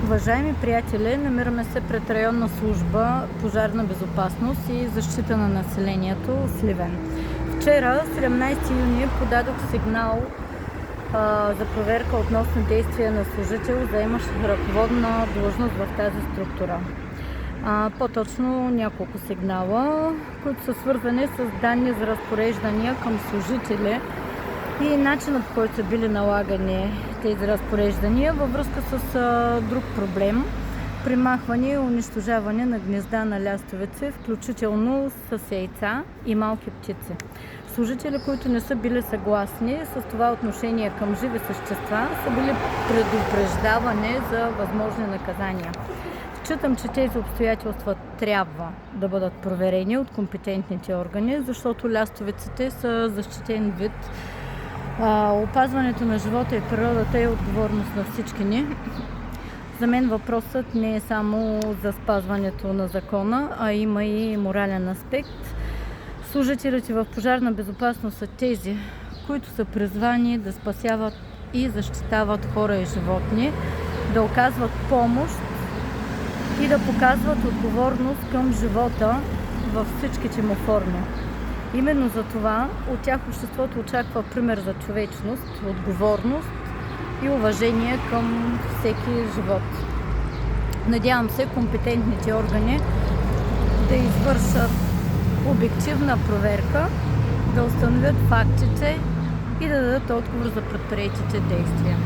Уважаеми приятели, намираме се пред районна служба пожарна безопасност и защита на населението Сливен. Вчера, 17 юни, подадох сигнал за проверка относно действия на служител, заемащ ръководна длъжност в тази структура. По-точно няколко сигнала, които са свързани с данни за разпореждания към служители и начинът, по който са били налагани тези разпореждания във връзка с друг проблем – примахване и унищожаване на гнезда на лястовици, включително с яйца и малки птици. Служители, които не са били съгласни с това отношение към живи същества, са били предупреждавани за възможни наказания. Считам, че тези обстоятелства трябва да бъдат проверени от компетентните органи, защото лястовиците са защитен вид. Опазването на живота и природата е отговорност на всички ни. За мен въпросът не е само за спазването на закона, а има и морален аспект. Служителите в пожарна безопасност са тези, които са призвани да спасяват и защитават хора и животни, да оказват помощ и да показват отговорност към живота във всичките му форми. Именно за това от тях обществото очаква пример за човечност, отговорност и уважение към всеки живот. Надявам се компетентните органи да извършат обективна проверка, да установят фактите и да дадат отговор за предприетите действия.